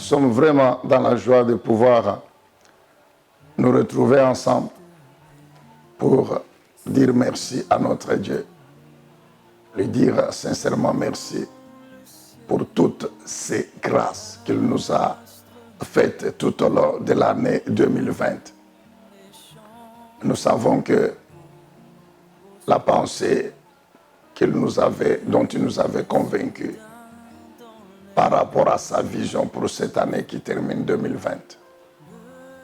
sommes vraiment dans la joie de pouvoir nous retrouver ensemble pour dire merci à notre Dieu, lui dire sincèrement merci pour toutes ces grâces qu'il nous a faites tout au long de l'année 2020. Nous savons que la pensée dont il nous avait convaincus par rapport à sa vision pour cette année qui termine 2020,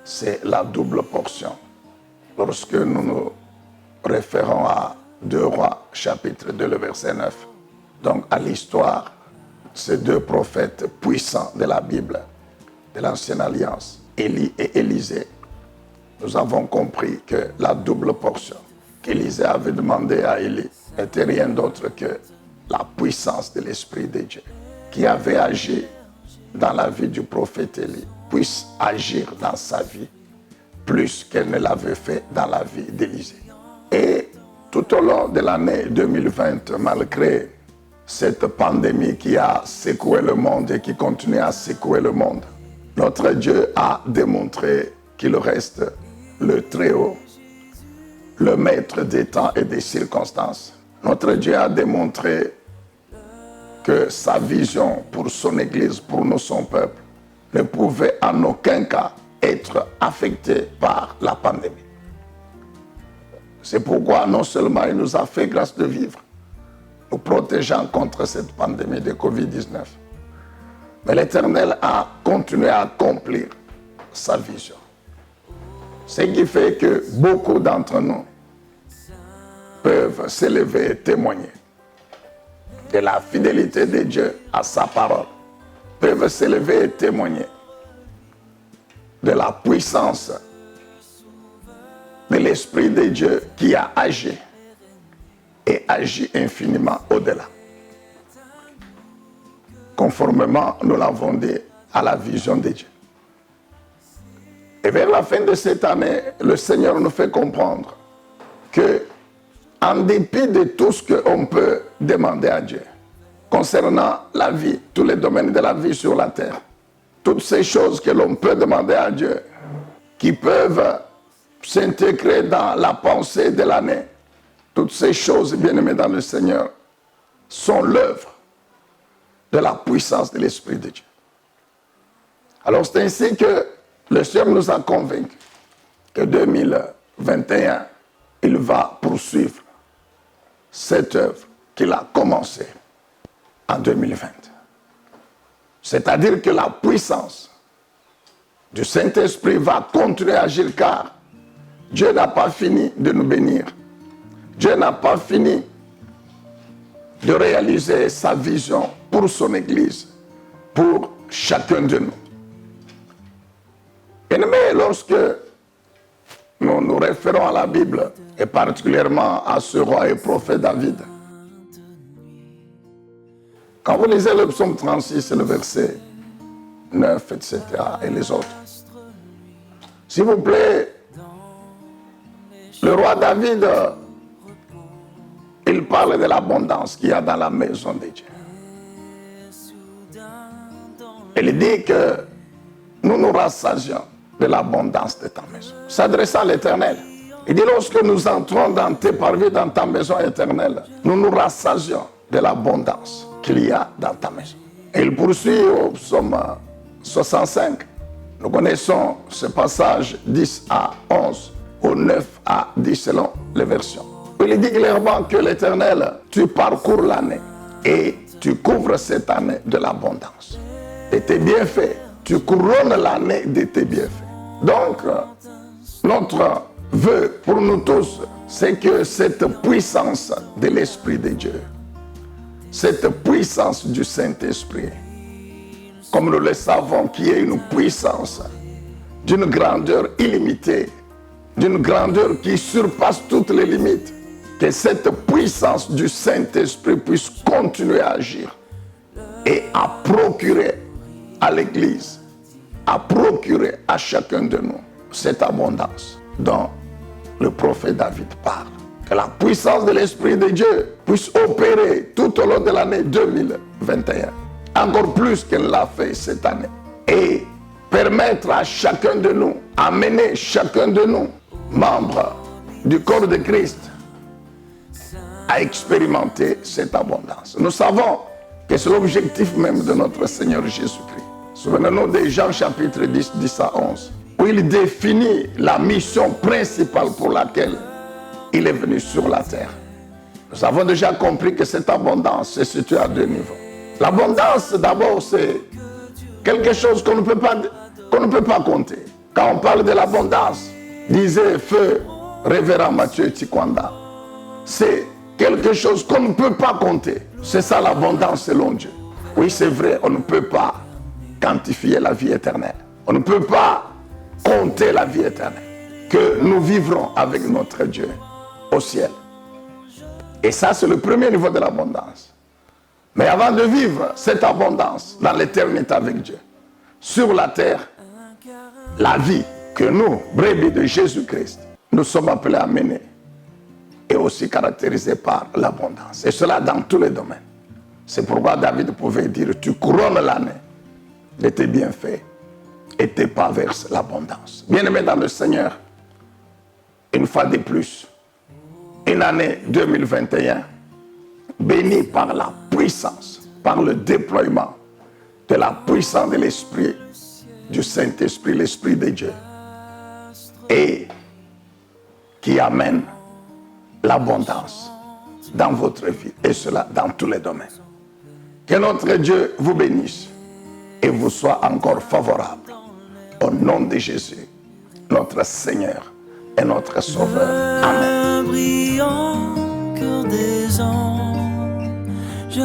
c'est la double portion. Lorsque nous nous référons à 2 Rois, chapitre 2, le verset 9, donc à l'histoire, ces 2 prophètes puissants de la Bible, de l'Ancienne Alliance, Élie et Élisée, nous avons compris que la double portion qu'Élisée avait demandé à Élie n'était rien d'autre que la puissance de l'Esprit de Dieu qui avait agi dans la vie du prophète Élie, puisse agir dans sa vie plus qu'elle ne l'avait fait dans la vie d'Élisée. Et tout au long de l'année 2020, malgré cette pandémie qui a secoué le monde et qui continue à secouer le monde, notre Dieu a démontré qu'il reste le Très-Haut, le maître des temps et des circonstances. Notre Dieu a démontré que sa vision pour son Église, pour nous, son peuple, ne pouvait en aucun cas être affectée par la pandémie. C'est pourquoi non seulement il nous a fait grâce de vivre, nous protégeant contre cette pandémie de Covid-19, mais l'Éternel a continué à accomplir sa vision. Ce qui fait que beaucoup d'entre nous peuvent s'élever et témoigner de la fidélité de Dieu à sa parole, peuvent s'élever et témoigner de la puissance de l'Esprit de Dieu qui a agi et agit infiniment au-delà. Conformément, nous l'avons dit, à la vision de Dieu. Et vers la fin de cette année, le Seigneur nous fait comprendre que, en dépit de tout ce qu'on peut demander à Dieu, concernant la vie, tous les domaines de la vie sur la terre, toutes ces choses que l'on peut demander à Dieu, qui peuvent s'intégrer dans la pensée de l'année, toutes ces choses, bien-aimés dans le Seigneur, sont l'œuvre de la puissance de l'Esprit de Dieu. Alors c'est ainsi que le Seigneur nous a convaincus que 2021, il va poursuivre cette œuvre qu'il a commencée en 2020. C'est-à-dire que la puissance du Saint-Esprit va continuer à agir car Dieu n'a pas fini de nous bénir. Dieu n'a pas fini de réaliser sa vision pour son Église, pour chacun de nous. Mais lorsque nous nous référons à la Bible, et particulièrement à ce roi et prophète David, quand vous lisez le psaume 36, le verset 9, etc., et les autres, s'il vous plaît, le roi David, il parle de l'abondance qu'il y a dans la maison de Dieu. Il dit que nous nous rassasions de l'abondance de ta maison. S'adressant à l'Éternel, il dit lorsque nous entrons dans tes parvis, dans ta maison éternelle, nous nous rassasions de l'abondance qu'il y a dans ta maison. Et il poursuit au psaume 65. Nous connaissons ce passage 10 à 11, au 9 à 10 selon les versions. Il dit clairement que l'Éternel, tu parcours l'année et tu couvres cette année de l'abondance. Et tes bienfaits, tu couronnes l'année de tes bienfaits. Donc, notre vœu pour nous tous, c'est que cette puissance de l'Esprit de Dieu, cette puissance du Saint-Esprit, comme nous le savons, qui est une puissance d'une grandeur illimitée, d'une grandeur qui surpasse toutes les limites, que cette puissance du Saint-Esprit puisse continuer à agir et à procurer à l'Église, à procurer à chacun de nous cette abondance dont le prophète David parle. Que la puissance de l'Esprit de Dieu puisse opérer tout au long de l'année 2021, encore plus qu'elle l'a fait cette année. et permettre à chacun de nous, amener chacun de nous, membres du corps de Christ, à expérimenter cette abondance. Nous savons que c'est l'objectif même de notre Seigneur Jésus-Christ. Souvenez-nous de Jean chapitre 10, 10 à 11, où il définit la mission principale pour laquelle il est venu sur la terre. Nous avons déjà compris que cette abondance se situe à deux niveaux. L'abondance, d'abord, c'est quelque chose qu'on ne peut pas compter. Quand on parle de l'abondance, disait feu révérend Mathieu Tikwanda, c'est quelque chose qu'on ne peut pas compter. C'est ça l'abondance selon Dieu. Oui, c'est vrai, on ne peut pas quantifier la vie éternelle. On ne peut pas compter la vie éternelle que nous vivrons avec notre Dieu au ciel. Et ça, c'est le premier niveau de l'abondance. Mais avant de vivre cette abondance dans l'éternité avec Dieu, sur la terre, la vie que nous, brebis de Jésus-Christ, nous sommes appelés à mener est aussi caractérisée par l'abondance. Et cela dans tous les domaines. C'est pourquoi David pouvait dire, tu couronnes l'année de tes bienfaits et tes pas versent l'abondance. Bien-aimés dans le Seigneur, une fois de plus, une année 2021 bénie par la puissance, par le déploiement de la puissance de l'Esprit, du Saint-Esprit, l'Esprit de Dieu, et qui amène l'abondance dans votre vie, et cela dans tous les domaines. Que notre Dieu vous bénisse et vous soit encore favorable. Au nom de Jésus, notre Seigneur et notre Sauveur. Amen. Brillant cœur des anges,